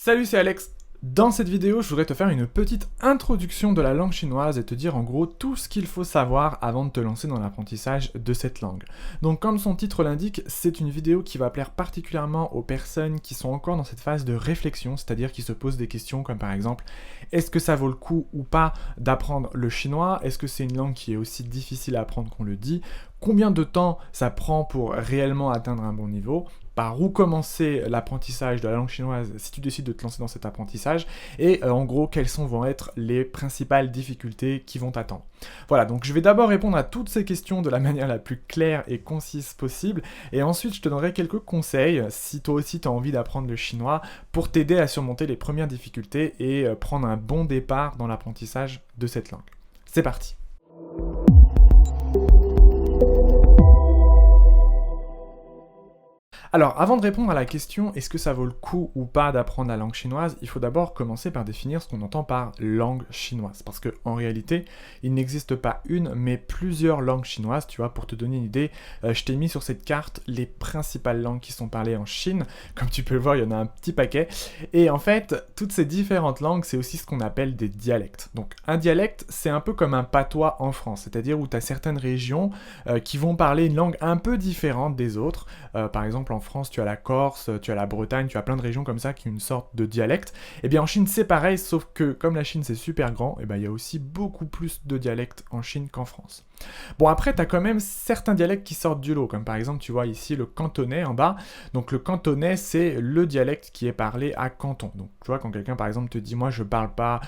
Salut, c'est Alex. Dans cette vidéo, je voudrais te faire une petite introduction de la langue chinoise et te dire en gros tout ce qu'il faut savoir avant de te lancer dans l'apprentissage de cette langue. Donc comme son titre l'indique, c'est une vidéo qui va plaire particulièrement aux personnes qui sont encore dans cette phase de réflexion, c'est-à-dire qui se posent des questions comme par exemple est-ce que ça vaut le coup ou pas d'apprendre le chinois? Est-ce que c'est une langue qui est aussi difficile à apprendre qu'on le dit? Combien de temps ça prend pour réellement atteindre un bon niveau? Par où commencer l'apprentissage de la langue chinoise si tu décides de te lancer dans cet apprentissage et en gros quelles vont être les principales difficultés qui vont t'attendre. Voilà, donc je vais d'abord répondre à toutes ces questions de la manière la plus claire et concise possible et ensuite je te donnerai quelques conseils si toi aussi tu as envie d'apprendre le chinois pour t'aider à surmonter les premières difficultés et prendre un bon départ dans l'apprentissage de cette langue. C'est parti! Alors, avant de répondre à la question est-ce que ça vaut le coup ou pas d'apprendre la langue chinoise, il faut d'abord commencer par définir ce qu'on entend par langue chinoise. Parce qu'en réalité, il n'existe pas une, mais plusieurs langues chinoises. Tu vois, pour te donner une idée, je t'ai mis sur cette carte les principales langues qui sont parlées en Chine. Comme tu peux le voir, il y en a un petit paquet. Et en fait, toutes ces différentes langues, c'est aussi ce qu'on appelle des dialectes. Donc, un dialecte, c'est un peu comme un patois en France. C'est-à-dire où tu as certaines régions qui vont parler une langue un peu différente des autres. Par exemple, en France, tu as la Corse, tu as la Bretagne, tu as plein de régions comme ça qui ont une sorte de dialecte. Et bien en Chine, c'est pareil, sauf que comme la Chine c'est super grand, et ben il y a aussi beaucoup plus de dialectes en Chine qu'en France. Bon, après, tu as quand même certains dialectes qui sortent du lot, comme par exemple, tu vois ici le cantonais en bas. Donc le cantonais, c'est le dialecte qui est parlé à Canton. Donc tu vois, quand quelqu'un par exemple te dit moi je parle pas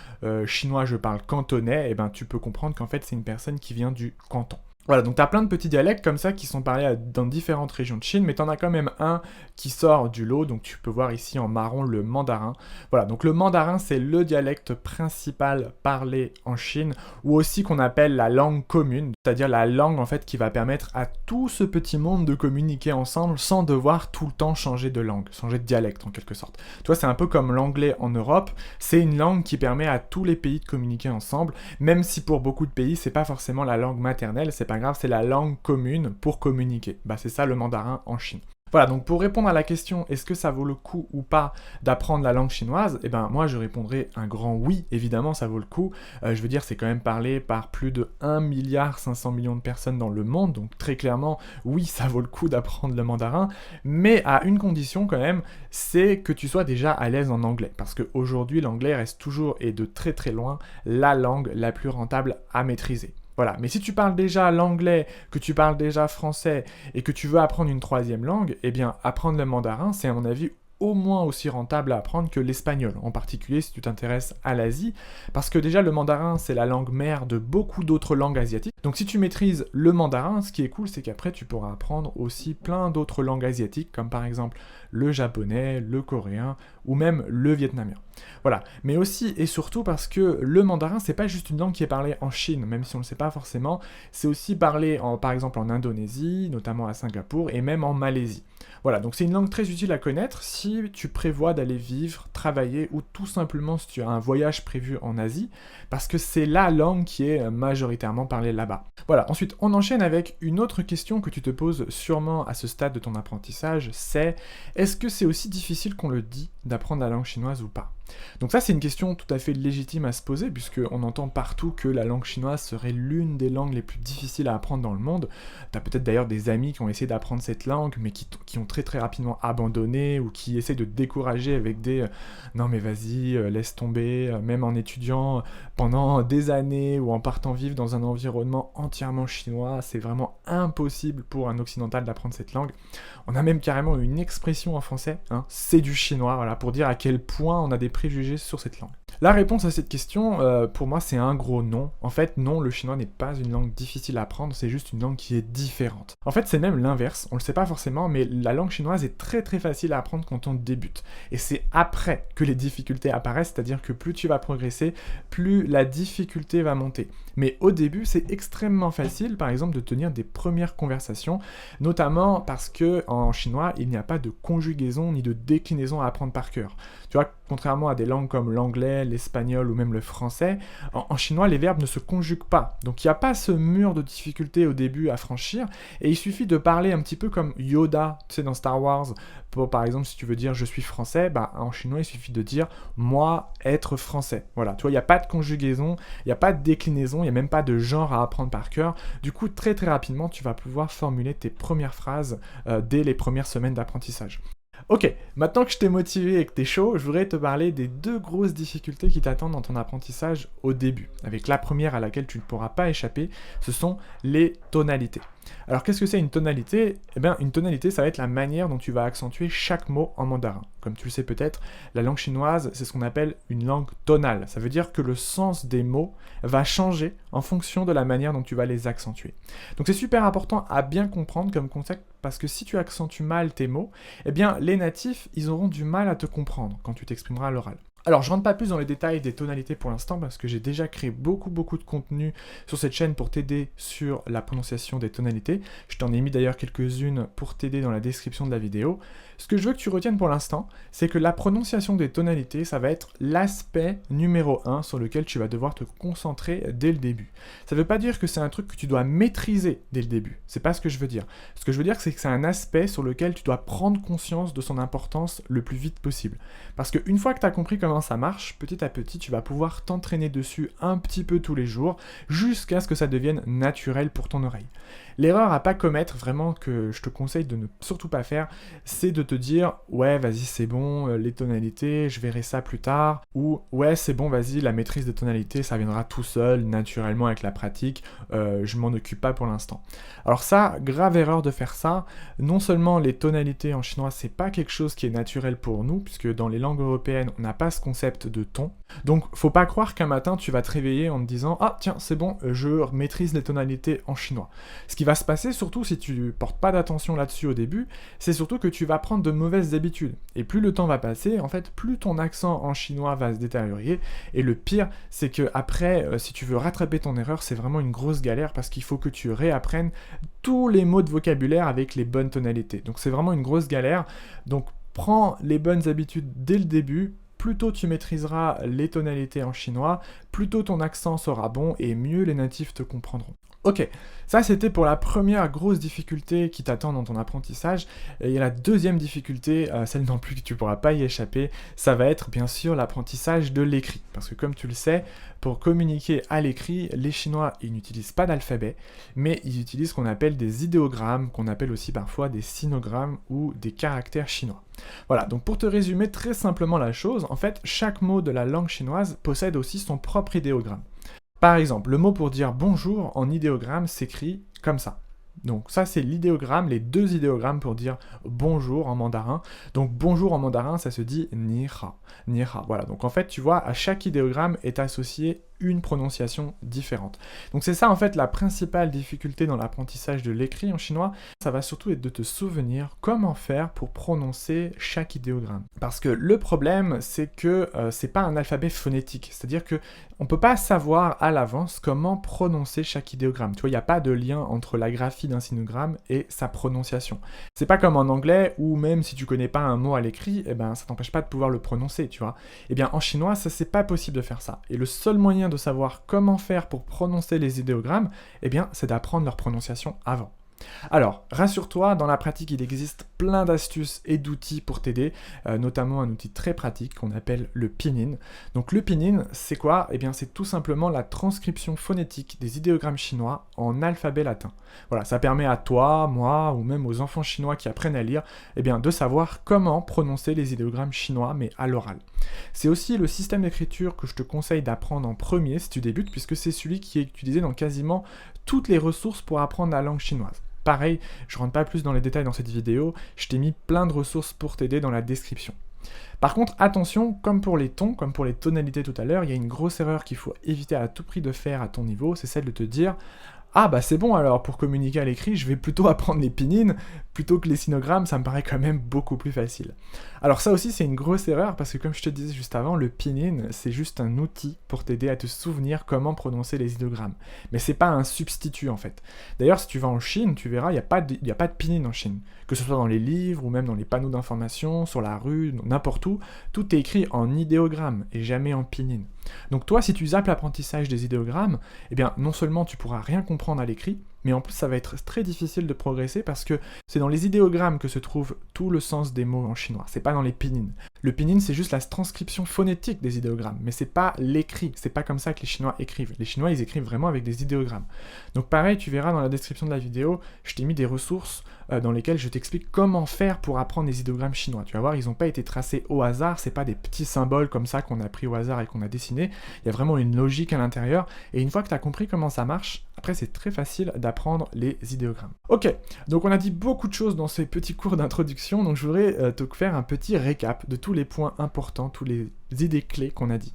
chinois, je parle cantonais, et ben tu peux comprendre qu'en fait c'est une personne qui vient du canton. Voilà, donc t'as plein de petits dialectes comme ça qui sont parlés dans différentes régions de Chine, mais t'en as quand même un qui sort du lot, donc tu peux voir ici en marron le mandarin. Voilà, donc le mandarin c'est le dialecte principal parlé en Chine, ou aussi qu'on appelle la langue commune, c'est-à-dire la langue en fait qui va permettre à tout ce petit monde de communiquer ensemble sans devoir tout le temps changer de langue, changer de dialecte en quelque sorte. Tu vois, c'est un peu comme l'anglais en Europe, c'est une langue qui permet à tous les pays de communiquer ensemble, même si pour beaucoup de pays c'est pas forcément la langue maternelle, c'est pas grave, c'est la langue commune pour communiquer. Bah c'est ça le mandarin en Chine. Voilà, donc pour répondre à la question est-ce que ça vaut le coup ou pas d'apprendre la langue chinoise, eh ben moi je répondrai un grand oui, évidemment ça vaut le coup. Je veux dire c'est quand même parlé par plus de 1,5 milliard de personnes dans le monde, donc très clairement oui ça vaut le coup d'apprendre le mandarin, mais à une condition quand même, c'est que tu sois déjà à l'aise en anglais, parce qu'aujourd'hui l'anglais reste toujours et de très très loin la langue la plus rentable à maîtriser. Voilà, mais si tu parles déjà l'anglais, que tu parles déjà français et que tu veux apprendre une troisième langue, eh bien apprendre le mandarin, c'est à mon avis au moins aussi rentable à apprendre que l'espagnol, en particulier si tu t'intéresses à l'Asie, parce que déjà le mandarin c'est la langue mère de beaucoup d'autres langues asiatiques, donc si tu maîtrises le mandarin, ce qui est cool c'est qu'après tu pourras apprendre aussi plein d'autres langues asiatiques, comme par exemple le japonais, le coréen, ou même le vietnamien. Voilà, mais aussi et surtout parce que le mandarin c'est pas juste une langue qui est parlée en Chine, même si on ne le sait pas forcément, c'est aussi parlé par exemple en Indonésie, notamment à Singapour, et même en Malaisie. Voilà, donc c'est une langue très utile à connaître si tu prévois d'aller vivre, travailler ou tout simplement si tu as un voyage prévu en Asie, parce que c'est la langue qui est majoritairement parlée là-bas. Voilà, ensuite on enchaîne avec une autre question que tu te poses sûrement à ce stade de ton apprentissage, c'est est-ce que c'est aussi difficile qu'on le dit d'apprendre la langue chinoise ou pas ? Donc ça c'est une question tout à fait légitime à se poser puisqu'on entend partout que la langue chinoise serait l'une des langues les plus difficiles à apprendre dans le monde. T'as peut-être d'ailleurs des amis qui ont essayé d'apprendre cette langue mais qui ont très très rapidement abandonné ou qui essaient de décourager avec des non mais vas-y laisse tomber, même en étudiant pendant des années ou en partant vivre dans un environnement entièrement chinois, c'est vraiment impossible pour un occidental d'apprendre cette langue. On a même carrément une expression en français, hein, c'est du chinois, voilà, pour dire à quel point on a des préjugés sur cette langue. La réponse à cette question, pour moi, c'est un gros non. En fait, non, le chinois n'est pas une langue difficile à apprendre, c'est juste une langue qui est différente. En fait, c'est même l'inverse, on le sait pas forcément, mais la langue chinoise est très très facile à apprendre quand on débute. Et c'est après que les difficultés apparaissent, c'est-à-dire que plus tu vas progresser, plus la difficulté va monter. Mais au début, c'est extrêmement facile, par exemple, de tenir des premières conversations, notamment parce que en chinois, il n'y a pas de conjugaison ni de déclinaison à apprendre par cœur. Tu vois, contrairement à des langues comme l'anglais, l'espagnol ou même le français, en chinois, les verbes ne se conjuguent pas. Donc il n'y a pas ce mur de difficulté au début à franchir, et il suffit de parler un petit peu comme Yoda, tu sais, dans Star Wars. Par exemple, si tu veux dire « je suis français », en chinois, il suffit de dire « moi, être français ». Voilà, tu vois, il n'y a pas de conjugaison, il n'y a pas de déclinaison, il n'y a même pas de genre à apprendre par cœur. Du coup, très très rapidement, tu vas pouvoir formuler tes premières phrases dès les premières semaines d'apprentissage. Ok, maintenant que je t'ai motivé et que t'es chaud, je voudrais te parler des 2 grosses difficultés qui t'attendent dans ton apprentissage au début. Avec la première à laquelle tu ne pourras pas échapper, ce sont les tonalités. Alors qu'est-ce que c'est une tonalité? Eh bien, une tonalité, ça va être la manière dont tu vas accentuer chaque mot en mandarin. Comme tu le sais peut-être, la langue chinoise, c'est ce qu'on appelle une langue tonale. Ça veut dire que le sens des mots va changer en fonction de la manière dont tu vas les accentuer. Donc c'est super important à bien comprendre comme concept, parce que si tu accentues mal tes mots, eh bien les natifs, ils auront du mal à te comprendre quand tu t'exprimeras à l'oral. Alors, je rentre pas plus dans les détails des tonalités pour l'instant parce que j'ai déjà créé beaucoup de contenu sur cette chaîne pour t'aider sur la prononciation des tonalités. Je t'en ai mis d'ailleurs quelques-unes pour t'aider dans la description de la vidéo. Ce que je veux que tu retiennes pour l'instant, c'est que la prononciation des tonalités, ça va être l'aspect numéro 1 sur lequel tu vas devoir te concentrer dès le début. Ça veut pas dire que c'est un truc que tu dois maîtriser dès le début. C'est pas ce que je veux dire. Ce que je veux dire, c'est que c'est un aspect sur lequel tu dois prendre conscience de son importance le plus vite possible. Parce qu'une fois que tu as compris comment ça marche, petit à petit, tu vas pouvoir t'entraîner dessus un petit peu tous les jours, jusqu'à ce que ça devienne naturel pour ton oreille. L'erreur à pas commettre, vraiment, que je te conseille de ne surtout pas faire, c'est de te dire « ouais, vas-y, c'est bon, les tonalités, je verrai ça plus tard » ou « ouais, c'est bon, vas-y, la maîtrise des tonalités, ça viendra tout seul, naturellement, avec la pratique, je m'en occupe pas pour l'instant. » Alors ça, grave erreur de faire ça. Non seulement les tonalités en chinois, c'est pas quelque chose qui est naturel pour nous, puisque dans les langues européennes, on n'a pas ce concept de ton. Donc, faut pas croire qu'un matin, tu vas te réveiller en te disant « ah, tiens, c'est bon, je maîtrise les tonalités en chinois. » Ce qui va se passer, surtout si tu portes pas d'attention là-dessus au début, c'est surtout que tu vas prendre de mauvaises habitudes. Et plus le temps va passer, en fait, plus ton accent en chinois va se détériorer. Et le pire, c'est que après, si tu veux rattraper ton erreur, c'est vraiment une grosse galère parce qu'il faut que tu réapprennes tous les mots de vocabulaire avec les bonnes tonalités. Donc c'est vraiment une grosse galère. Donc prends les bonnes habitudes dès le début. Plus tôt tu maîtriseras les tonalités en chinois, plus tôt ton accent sera bon et mieux les natifs te comprendront. Ok, ça c'était pour la première grosse difficulté qui t'attend dans ton apprentissage. Et il y a la deuxième difficulté, celle non plus que tu pourras pas y échapper, ça va être bien sûr l'apprentissage de l'écrit. Parce que comme tu le sais, pour communiquer à l'écrit, les Chinois ils n'utilisent pas d'alphabet, mais ils utilisent ce qu'on appelle des idéogrammes, qu'on appelle aussi parfois des sinogrammes ou des caractères chinois. Voilà, donc pour te résumer très simplement la chose, en fait, chaque mot de la langue chinoise possède aussi son propre idéogramme. Par exemple, le mot pour dire bonjour en idéogramme s'écrit comme ça. Donc ça c'est l'idéogramme, les 2 idéogrammes pour dire bonjour en mandarin. Donc bonjour en mandarin ça se dit ni hao, ni hao. Voilà, donc en fait tu vois à chaque idéogramme est associé une prononciation différente. Donc c'est ça en fait la principale difficulté dans l'apprentissage de l'écrit en chinois, ça va surtout être de te souvenir comment faire pour prononcer chaque idéogramme. Parce que le problème c'est que c'est pas un alphabet phonétique, c'est-à-dire que on peut pas savoir à l'avance comment prononcer chaque idéogramme. Tu vois, il n'y a pas de lien entre la graphie d'un sinogramme et sa prononciation. C'est pas comme en anglais où même si tu connais pas un mot à l'écrit, eh ben ça t'empêche pas de pouvoir le prononcer, tu vois. Eh bien en chinois, ça c'est pas possible de faire ça. Et le seul moyen de savoir comment faire pour prononcer les idéogrammes, eh bien c'est d'apprendre leur prononciation avant. Alors, rassure-toi, dans la pratique, il existe plein d'astuces et d'outils pour t'aider, notamment un outil très pratique qu'on appelle le pinyin. Donc le pinyin, c'est quoi? Eh bien, c'est tout simplement la transcription phonétique des idéogrammes chinois en alphabet latin. Voilà, ça permet à toi, moi, ou même aux enfants chinois qui apprennent à lire, eh bien, de savoir comment prononcer les idéogrammes chinois, mais à l'oral. C'est aussi le système d'écriture que je te conseille d'apprendre en premier si tu débutes, puisque c'est celui qui est utilisé dans quasiment toutes les ressources pour apprendre la langue chinoise. Pareil, je rentre pas plus dans les détails dans cette vidéo, je t'ai mis plein de ressources pour t'aider dans la description. Par contre, attention, comme pour les tons, comme pour les tonalités tout à l'heure, il y a une grosse erreur qu'il faut éviter à tout prix de faire à ton niveau, c'est celle de te dire Ah bah c'est bon alors, pour communiquer à l'écrit, je vais plutôt apprendre les pinyin plutôt que les sinogrammes, ça me paraît quand même beaucoup plus facile. Alors ça aussi c'est une grosse erreur parce que comme je te disais juste avant, le pinyin c'est juste un outil pour t'aider à te souvenir comment prononcer les idéogrammes. Mais c'est pas un substitut en fait. D'ailleurs si tu vas en Chine, tu verras, il y a pas de pinyin en Chine. Que ce soit dans les livres ou même dans les panneaux d'information, sur la rue, n'importe où, tout est écrit en idéogramme et jamais en pinyin. Donc toi si tu zappes l'apprentissage des idéogrammes, eh bien non seulement tu pourras rien comprendre à l'écrit, mais en plus ça va être très difficile de progresser parce que c'est dans les idéogrammes que se trouve tout le sens des mots en chinois, c'est pas dans les pinyin. Le pinyin c'est juste la transcription phonétique des idéogrammes, mais c'est pas l'écrit, c'est pas comme ça que les Chinois écrivent. Les Chinois ils écrivent vraiment avec des idéogrammes. Donc pareil, tu verras dans la description de la vidéo, je t'ai mis des ressources dans lesquelles je t'explique comment faire pour apprendre les idéogrammes chinois. Tu vas voir, ils n'ont pas été tracés au hasard, c'est pas des petits symboles comme ça qu'on a pris au hasard et qu'on a dessiné, il y a vraiment une logique à l'intérieur, et une fois que tu as compris comment ça marche, après c'est très facile d'apprendre les idéogrammes. Ok, donc on a dit beaucoup de choses dans ces petits cours d'introduction, donc je voudrais te faire un petit récap de tous les points importants, tous les idées clés qu'on a dit.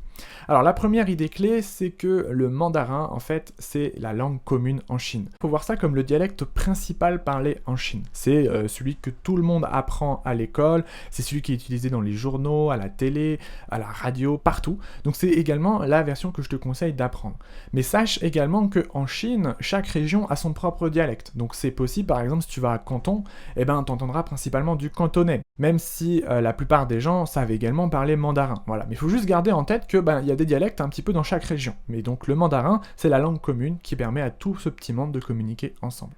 Alors la première idée clé, c'est que le mandarin, en fait, c'est la langue commune en Chine. Il faut voir ça comme le dialecte principal parlé en Chine. C'est celui que tout le monde apprend à l'école, c'est celui qui est utilisé dans les journaux, à la télé, à la radio, partout. Donc c'est également la version que je te conseille d'apprendre. Mais sache également qu'en Chine, chaque région a son propre dialecte. Donc c'est possible, par exemple, si tu vas à Canton, eh ben, tu entendras principalement du cantonais. Même si la plupart des gens savent également parler mandarin. Voilà. Mais il faut juste garder en tête que il y a des dialectes un petit peu dans chaque région. Mais donc le mandarin, c'est la langue commune qui permet à tout ce petit monde de communiquer ensemble.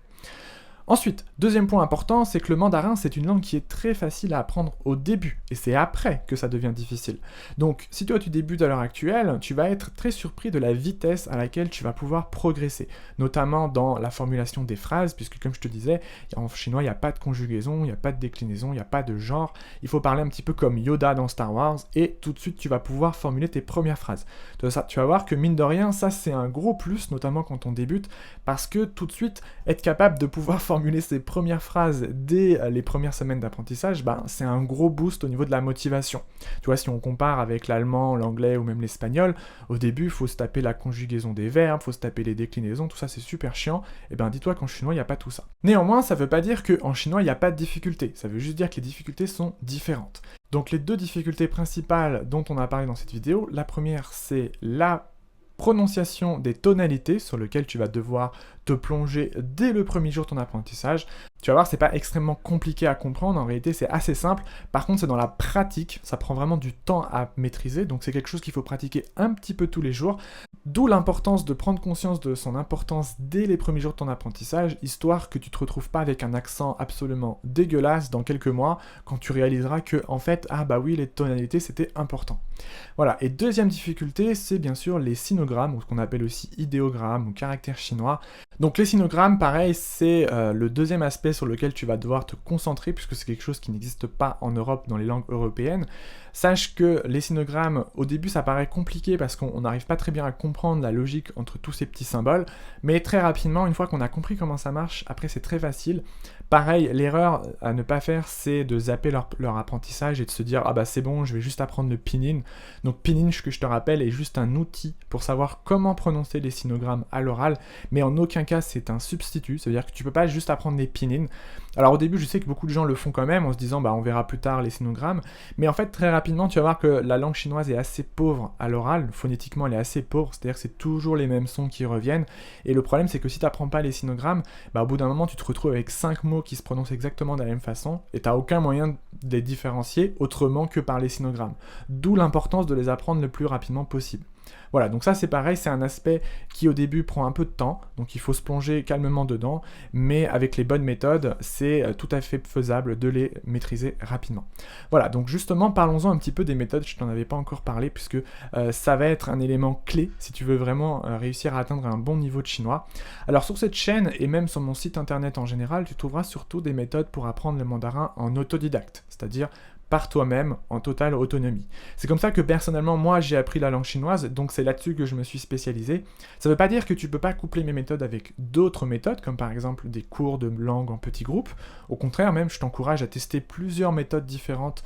Ensuite, deuxième point important, c'est que le mandarin, c'est une langue qui est très facile à apprendre au début, et c'est après que ça devient difficile. Donc, si toi tu débutes à l'heure actuelle, tu vas être très surpris de la vitesse à laquelle tu vas pouvoir progresser, notamment dans la formulation des phrases, puisque comme je te disais, en chinois, il n'y a pas de conjugaison, il n'y a pas de déclinaison, il n'y a pas de genre, il faut parler un petit peu comme Yoda dans Star Wars, et tout de suite, tu vas pouvoir formuler tes premières phrases. Tu vas voir que mine de rien, ça c'est un gros plus, notamment quand on débute, parce que tout de suite, être capable de pouvoir formuler ses premières phrases dès les premières semaines d'apprentissage, c'est un gros boost au niveau de la motivation. Tu vois, si on compare avec l'allemand, l'anglais ou même l'espagnol, au début, il faut se taper la conjugaison des verbes, il faut se taper les déclinaisons, tout ça c'est super chiant, et dis-toi qu'en chinois, il n'y a pas tout ça. Néanmoins, ça veut pas dire qu'en chinois, il n'y a pas de difficultés, ça veut juste dire que les difficultés sont différentes. Donc les deux difficultés principales dont on a parlé dans cette vidéo, la première c'est la prononciation des tonalités sur lesquelles tu vas devoir te plonger dès le premier jour de ton apprentissage. Tu vas voir, c'est pas extrêmement compliqué à comprendre, en réalité c'est assez simple. Par contre, c'est dans la pratique, ça prend vraiment du temps à maîtriser, donc c'est quelque chose qu'il faut pratiquer un petit peu tous les jours. D'où l'importance de prendre conscience de son importance dès les premiers jours de ton apprentissage, histoire que tu te retrouves pas avec un accent absolument dégueulasse dans quelques mois, quand tu réaliseras que, en fait, oui, les tonalités c'était important. Voilà, et deuxième difficulté, c'est bien sûr les sinogrammes, ou ce qu'on appelle aussi idéogrammes ou caractères chinois. Donc les sinogrammes, pareil, c'est le deuxième aspect sur lequel tu vas devoir te concentrer, puisque c'est quelque chose qui n'existe pas en Europe dans les langues européennes. Sache que les sinogrammes, au début ça paraît compliqué parce qu'on n'arrive pas très bien à comprendre la logique entre tous ces petits symboles, mais très rapidement, une fois qu'on a compris comment ça marche, après c'est très facile. Pareil, l'erreur à ne pas faire, c'est de zapper leur apprentissage et de se dire « Ah c'est bon, je vais juste apprendre le pinyin ». Donc pinyin, que je te rappelle, est juste un outil pour savoir comment prononcer les sinogrammes à l'oral, mais en aucun cas c'est un substitut, ça veut dire que tu peux pas juste apprendre les pinyin. Alors au début, je sais que beaucoup de gens le font quand même, en se disant « on verra plus tard les sinogrammes », mais en fait, très rapidement, tu vas voir que la langue chinoise est assez pauvre à l'oral, phonétiquement elle est assez pauvre, c'est-à-dire que c'est toujours les mêmes sons qui reviennent, et le problème c'est que si tu n'apprends pas les sinogrammes, au bout d'un moment tu te retrouves avec 5 mots qui se prononcent exactement de la même façon, et tu n'as aucun moyen de les différencier autrement que par les sinogrammes. D'où l'importance de les apprendre le plus rapidement possible. Voilà, donc ça c'est pareil, c'est un aspect qui au début prend un peu de temps, donc il faut se plonger calmement dedans, mais avec les bonnes méthodes, c'est tout à fait faisable de les maîtriser rapidement. Voilà, donc justement, parlons-en un petit peu des méthodes, je t'en avais pas encore parlé, puisque ça va être un élément clé si tu veux vraiment réussir à atteindre un bon niveau de chinois. Alors sur cette chaîne, et même sur mon site internet en général, tu trouveras surtout des méthodes pour apprendre le mandarin en autodidacte, c'est-à-dire par toi-même en totale autonomie. C'est comme ça que personnellement, moi, j'ai appris la langue chinoise, donc c'est là-dessus que je me suis spécialisé. Ça ne veut pas dire que tu ne peux pas coupler mes méthodes avec d'autres méthodes, comme par exemple des cours de langue en petits groupes. Au contraire, même, je t'encourage à tester plusieurs méthodes différentes,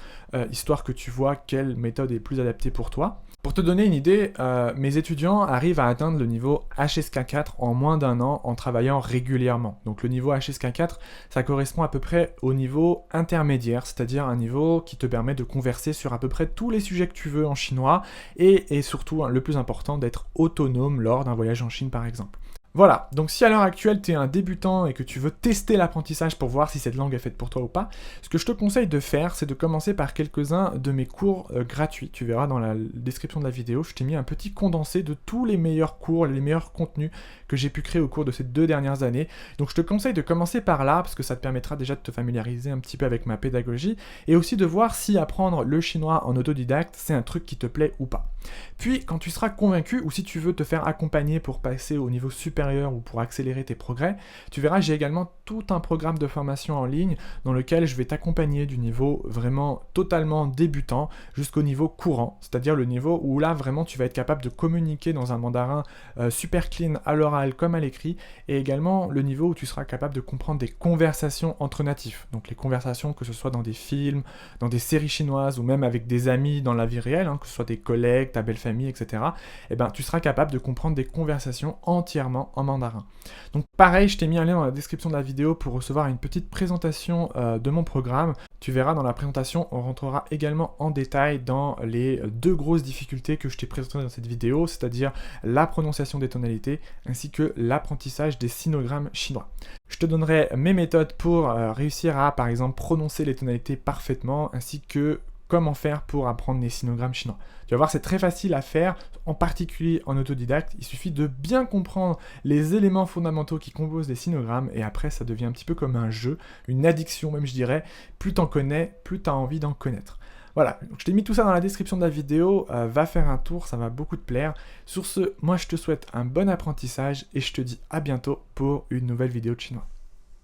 histoire que tu vois quelle méthode est plus adaptée pour toi. Pour te donner une idée, mes étudiants arrivent à atteindre le niveau HSK4 en moins d'un an en travaillant régulièrement. Donc le niveau HSK4, ça correspond à peu près au niveau intermédiaire, c'est-à-dire un niveau qui te permet de converser sur à peu près tous les sujets que tu veux en chinois et surtout, le plus important, d'être autonome lors d'un voyage en Chine par exemple. Voilà, donc si à l'heure actuelle tu es un débutant et que tu veux tester l'apprentissage pour voir si cette langue est faite pour toi ou pas, ce que je te conseille de faire, c'est de commencer par quelques-uns de mes cours gratuits. Tu verras dans la description de la vidéo, je t'ai mis un petit condensé de tous les meilleurs cours, les meilleurs contenus que j'ai pu créer au cours de ces 2 dernières années. Donc je te conseille de commencer par là, parce que ça te permettra déjà de te familiariser un petit peu avec ma pédagogie, et aussi de voir si apprendre le chinois en autodidacte, c'est un truc qui te plaît ou pas. Puis, quand tu seras convaincu, ou si tu veux te faire accompagner pour passer au niveau supérieur ou pour accélérer tes progrès, tu verras, j'ai également tout un programme de formation en ligne dans lequel je vais t'accompagner du niveau vraiment totalement débutant jusqu'au niveau courant, c'est-à-dire le niveau où là vraiment tu vas être capable de communiquer dans un mandarin super clean à l'oral comme à l'écrit, et également le niveau où tu seras capable de comprendre des conversations entre natifs, donc les conversations que ce soit dans des films, dans des séries chinoises ou même avec des amis dans la vie réelle, que ce soit des collègues, ta belle famille, etc. Et ben tu seras capable de comprendre des conversations entièrement en mandarin. Donc pareil, je t'ai mis un lien dans la description de la vidéo pour recevoir une petite présentation de mon programme. Tu verras dans la présentation, on rentrera également en détail dans les 2 grosses difficultés que je t'ai présentées dans cette vidéo, c'est-à-dire la prononciation des tonalités ainsi que l'apprentissage des sinogrammes chinois. Je te donnerai mes méthodes pour réussir à, par exemple, prononcer les tonalités parfaitement ainsi que comment faire pour apprendre les sinogrammes chinois. Tu vas voir, c'est très facile à faire, en particulier en autodidacte. Il suffit de bien comprendre les éléments fondamentaux qui composent les sinogrammes, et après ça devient un petit peu comme un jeu, une addiction même je dirais. Plus t'en connais, plus t'as envie d'en connaître. Voilà, donc je t'ai mis tout ça dans la description de la vidéo, va faire un tour, ça va beaucoup te plaire. Sur ce, moi je te souhaite un bon apprentissage et je te dis à bientôt pour une nouvelle vidéo de chinois.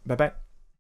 Bye bye.